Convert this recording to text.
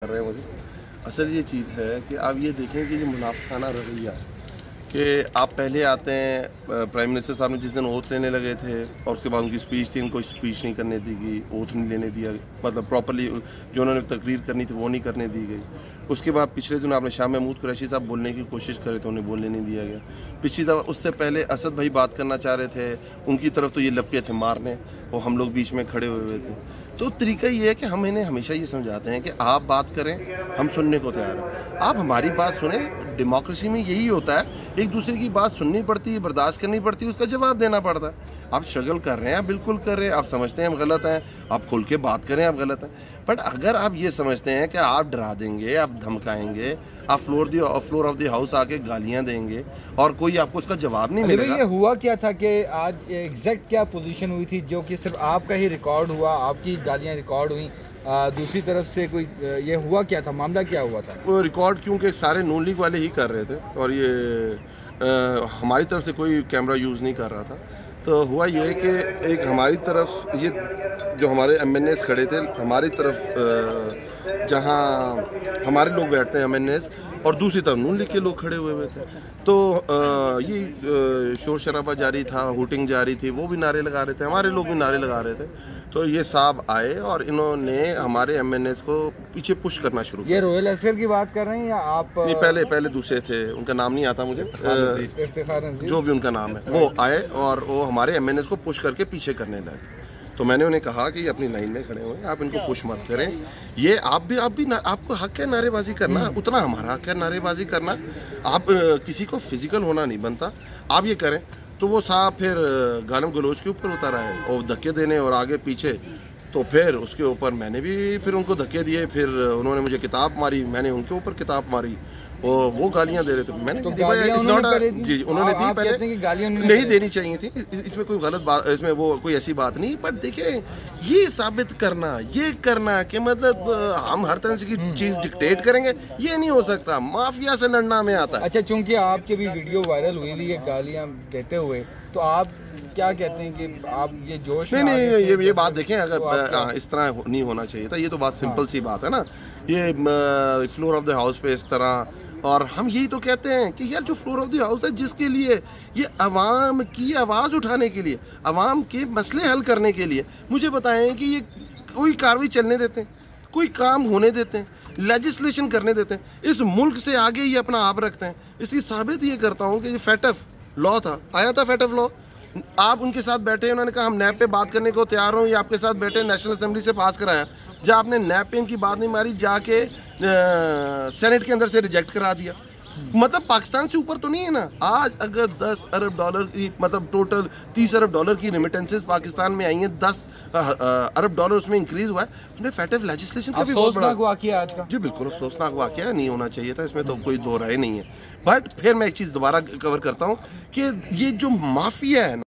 कर रहे हैं मुझे। असल ये चीज़ है कि आप ये देखें कि ये मुनाफिकाना रवैया है कि आप पहले आते हैं, प्राइम मिनिस्टर साहब ने जिस दिन ओथ लेने लगे थे और उसके बाद उनकी स्पीच थी, इनको स्पीच नहीं करने दी गई, ओथ नहीं लेने दिया, मतलब प्रॉपरली जो उन्होंने तकरीर करनी थी वो नहीं करने दी गई। उसके बाद पिछले दिन आपने शाह महमूद कुरैशी साहब बोलने की कोशिश करे तो उन्हें बोलने नहीं दिया गया। पिछली दफ़ा उससे पहले असद भाई बात करना चाह रहे थे, उनकी तरफ तो ये लपके थे मारने, और हम लोग बीच में खड़े हुए थे। तो तरीका ये है कि हम इन्हें हमेशा ये समझाते हैं कि आप बात करें, हम सुनने को तैयार हैं, आप हमारी बात सुने। डेमोक्रेसी में यही होता है, एक दूसरे की बात सुननी पड़ती है, बर्दाश्त करनी पड़ती है, उसका जवाब देना पड़ता है। आप स्ट्रगल कर रहे हैं, आप बिल्कुल कर रहे हैं, आप समझते हैं हम गलत हैं, आप खुल के बात करें आप गलत हैं। बट अगर आप ये समझते हैं कि आप डरा देंगे, आप धमकाएंगे, आप फ्लोर ऑफ द हाउस आके गालियां देंगे और कोई आपको उसका जवाब नहीं मिलेगा। ये हुआ क्या था कि आज एग्जैक्ट क्या पोजीशन हुई थी जो कि सिर्फ आपका ही रिकॉर्ड हुआ, आपकी गालियां रिकॉर्ड हुई, दूसरी तरफ से कोई ये हुआ क्या था, मामला क्या हुआ था? वो रिकॉर्ड क्योंकि सारे नून लीग वाले ही कर रहे थे और ये हमारी तरफ से कोई कैमरा यूज़ नहीं कर रहा था। तो हुआ ये कि एक हमारी तरफ ये जो हमारे एमएनएस खड़े थे, हमारी तरफ जहाँ हमारे लोग बैठते हैं एमएनएस, और दूसरी तरफ नून लीग के लोग खड़े हुए थे। तो ये शोर शराबा जारी था, हुटिंग जारी थी, वो भी नारे लगा रहे थे, हमारे लोग भी नारे लगा रहे थे। तो ये साहब आए और इन्होंने हमारे एमएनएस को पीछे पुश करना शुरू किया। ये रोयल असगर की बात कर रहे हैं या आप? नहीं, पहले दूसरे थे, उनका नाम नहीं आता मुझे, जो भी उनका नाम है, वो आए और वो हमारे एमएनएस को पुश करके पीछे करने लगे। तो मैंने उन्हें कहा कि ये अपनी लाइन में खड़े हुए हैं, आप इनको पुश मत करें, ये आप भी आपको हक है नारेबाजी करना, उतना हमारा हक है नारेबाजी करना, आप किसी को फिजिकल होना नहीं बनता, आप ये करें। तो वो साहब फिर गालम गलोच के ऊपर उतर आए और धक्के देने और आगे पीछे। तो फिर उसके ऊपर मैंने भी फिर उनको धक्के दिए, फिर उन्होंने मुझे किताब मारी, मैंने उनके ऊपर किताब मारी, वो गालियां दे रहे थे। मैंने तो जी उन्होंने दी पहले, गालियां नहीं देनी चाहिए थी, इसमें कोई गलत बात, इसमें वो कोई ऐसी बात नहीं। पर देखिए, ये साबित करना, ये करना कि मतलब हम हर तरह की चीज़ डिक्टेट करेंगे, ये नहीं हो सकता। माफिया से लड़ना में आता है। अच्छा, चूंकि आपकी भी वीडियो वायरल हुई हुई है गालियां देते हुए, तो आप क्या कहते हैं कि आप ये जोश नहीं, ये बात देखें, अगर इस तरह नहीं होना चाहिए था। ये तो बात सिंपल सी बात है ना, ये फ्लोर ऑफ द हाउस पे इस तरह, और हम यही तो कहते हैं कि यार जो फ्लोर ऑफ द हाउस है, जिसके लिए ये अवाम की आवाज़ उठाने के लिए, अवाम के मसले हल करने के लिए, मुझे बताएं कि ये कोई कार्रवाई चलने देते हैं, कोई काम होने देते हैं, लेजिस्लेशन करने देते हैं, इस मुल्क से आगे ये अपना आप रखते हैं। इसकी साबित ये करता हूँ कि ये फैटफ लॉ था, आया था फैटफ लॉ, आप उनके साथ बैठे, उन्होंने कहा हम नैब पे बात करने को तैयार हूँ, ये आपके साथ बैठे, नेशनल असेंबली से पास कराया। जब आपने नैब पे इनकी बात नहीं मारी, जाके सेनेट के अंदर से रिजेक्ट करा दिया। मतलब पाकिस्तान से ऊपर तो नहीं है ना। आज अगर 10 अरब डॉलर की, मतलब टोटल 30 अरब डॉलर की रेमिटेंसेस पाकिस्तान में आई हैं, 10 अरब डॉलर उसमें इंक्रीज हुआ है। फैटफ लेजिस्लेशन का भी बहुत बड़ा वाकया आज का। जी बिल्कुल अफसोसनाक वाकया, नहीं होना चाहिए था, इसमें तो कोई दो राय नहीं है। बट फिर मैं एक चीज़ दोबारा कवर करता हूँ कि ये जो माफिया है ना,